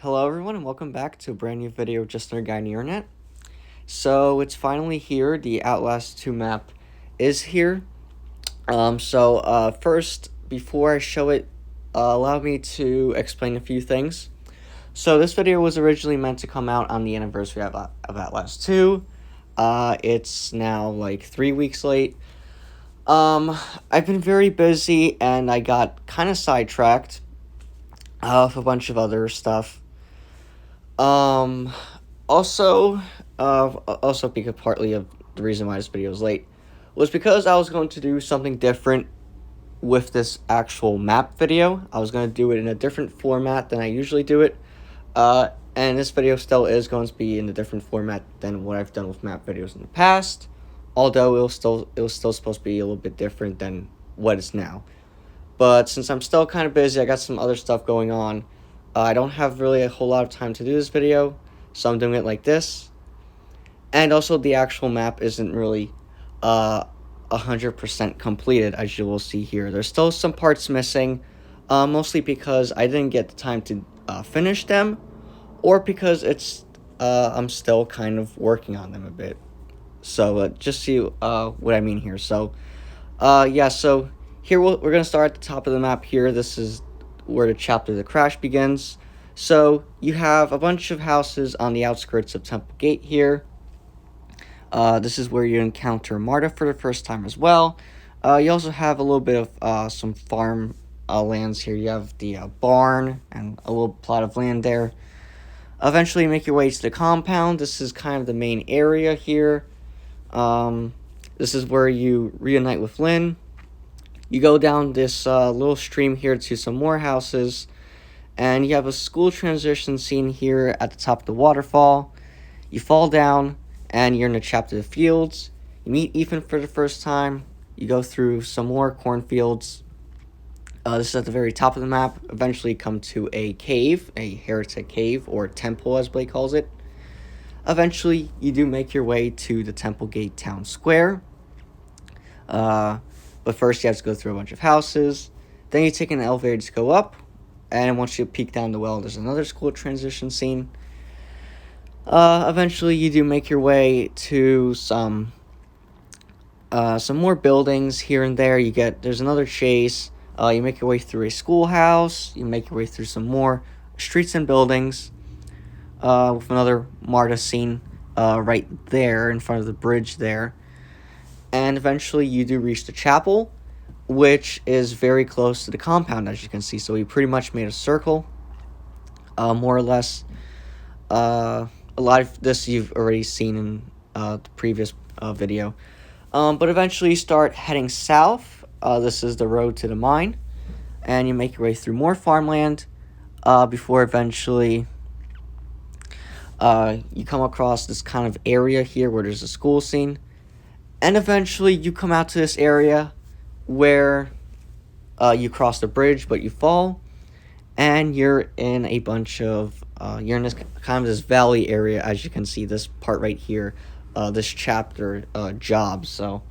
Hello everyone and welcome back to a brand new video of Just Another Guy on the Internet. So it's finally here, the Outlast 2 map is here. First, before I show it, allow me to explain a few things. So this video was originally meant to come out on the anniversary of Outlast 2. It's now like 3 weeks late. I've been very busy and I got kind of sidetracked with a bunch of other stuff. Um, also because partly of the reason why this video was late was because I was going to do something different with this actual map video. I was going to do it in a different format than I usually do it. And this video still is going to be in a different format than what I've done with map videos in the past. Although it was still supposed to be a little bit different than what it's now. But since I'm still kind of busy, I got some other stuff going on. I don't have really a whole lot of time to do this video, so I'm doing it like this. And also, the actual map isn't really 100% completed, as you will see here. There's still some parts missing, mostly because I didn't get the time to finish them, or because I'm still kind of working on them a bit. So just see what I mean here. So here we're going to start at the top of the map here. This is where the chapter The Crash begins. So you have a bunch of houses on the outskirts of Temple Gate here. This is where you encounter Marta for the first time as well. You also have a little bit of some farm lands here. You have the barn and a little plot of land there. Eventually you make your way to the compound. This is kind of the main area here. This is where you reunite with Lynn. You go down this little stream here to some more houses, and you have a school transition scene here at the top of the waterfall. You fall down, and you're in the chapter The Fields. You meet Ethan for the first time. You go through some more cornfields. This is at the very top of the map. Eventually you come to a cave, a heretic cave, or temple as Blake calls it. Eventually, you do make your way to the Temple Gate Town Square. But first, you have to go through a bunch of houses. Then you take an elevator to go up. And once you peek down the well, there's another school transition scene. Eventually, you do make your way to some more buildings here and there. There's another chase. You make your way through a schoolhouse. You make your way through some more streets and buildings. With another Marta scene right there in front of the bridge there. And eventually you do reach the chapel, which is very close to the compound, as you can see. So we pretty much made a circle, more or less. A lot of this you've already seen in the previous video. But eventually you start heading south. This is the road to the mine. And you make your way through more farmland before eventually you come across this kind of area here where there's a school scene. And eventually you come out to this area where you cross the bridge, but you fall. And you're in a bunch of, you're in this kind of this valley area, as you can see, this part right here, this chapter, jobs. So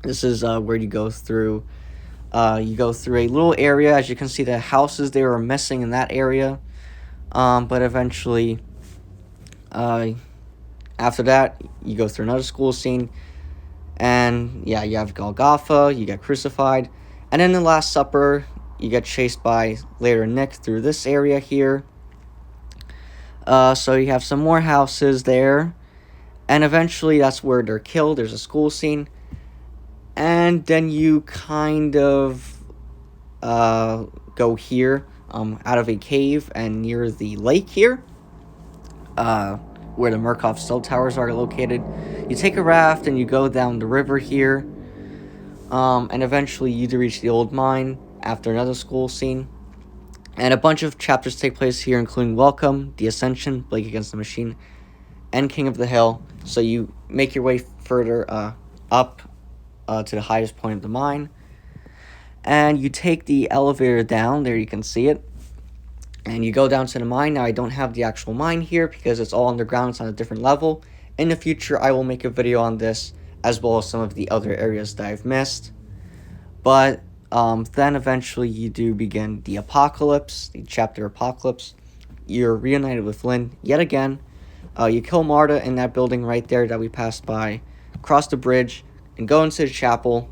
this is where you go through a little area. As you can see, the houses there are missing in that area. But eventually, after that, you go through another school scene. And yeah, you have Golgotha, you get crucified. And in the Last Supper, you get chased by later Nick through this area here. So you have some more houses there. And eventually that's where they're killed. There's a school scene. And then you kind of go here out of a cave and near the lake here. Where the Murkoff cell towers are located. You take a raft and you go down the river here. And eventually you do reach the old mine after another school scene. And a bunch of chapters take place here, including Welcome, The Ascension, Blake Against the Machine, and King of the Hill. So you make your way further up to the highest point of the mine. And you take the elevator down. There you can see it. And you go down to the mine. Now, I don't have the actual mine here because it's all underground. It's on a different level. In the future, I will make a video on this, as well as some of the other areas that I've missed. But then eventually you do begin the Apocalypse, the chapter Apocalypse, you're reunited with Lynn yet again. You kill Marta in that building right there that we passed by, cross the bridge, and go into the chapel.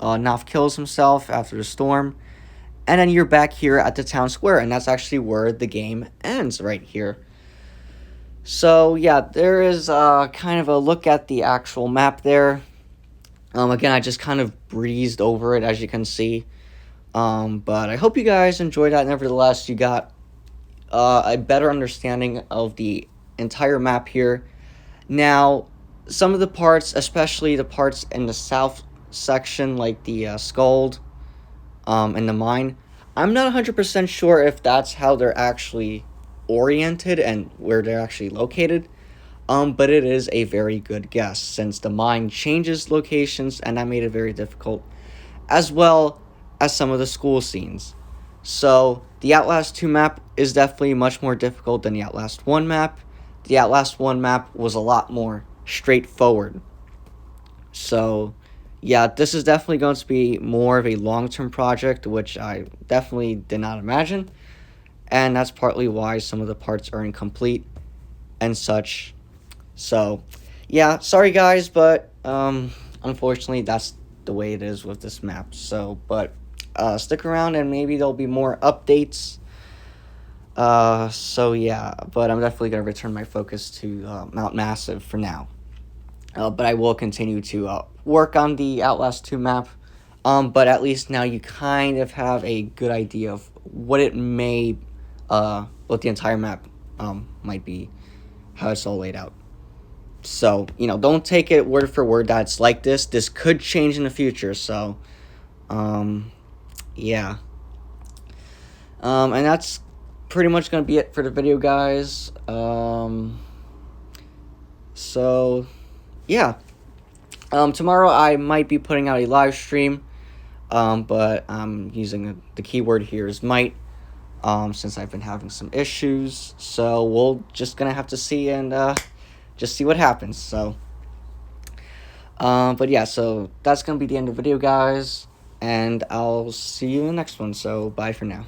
Knopf kills himself after the storm, and then you're back here at the town square, and that's actually where the game ends, right here. So yeah, there is kind of a look at the actual map there. Again, I just kind of breezed over it, as you can see. But I hope you guys enjoyed that. Nevertheless, you got a better understanding of the entire map here. Now, some of the parts, especially the parts in the south section, like the Scald and the mine, I'm not 100% sure if that's how they're actually oriented and where they're actually located. But it is a very good guess, since the mine changes locations, and that made it very difficult, as well as some of the school scenes. So, the Outlast 2 map is definitely much more difficult than the Outlast 1 map. The Outlast 1 map was a lot more straightforward. So, yeah, this is definitely going to be more of a long-term project, which I definitely did not imagine. And that's partly why some of the parts are incomplete and such. So, yeah, sorry guys, but unfortunately that's the way it is with this map. So, but stick around and maybe there'll be more updates. So yeah, but I'm definitely going to return my focus to Mount Massive for now. But I will continue to work on the Outlast 2 map. But at least now you kind of have a good idea of what it may, what the entire map might be, how it's all laid out. So, don't take it word for word that it's like this. This could change in the future, so, yeah. And that's pretty much going to be it for the video, guys. So, yeah. Tomorrow I might be putting out a live stream, but I'm using the keyword here is might, since I've been having some issues. So, we'll just going to have to see and, just see what happens. So, but yeah, so that's gonna be the end of the video, guys, and I'll see you in the next one. So, bye for now.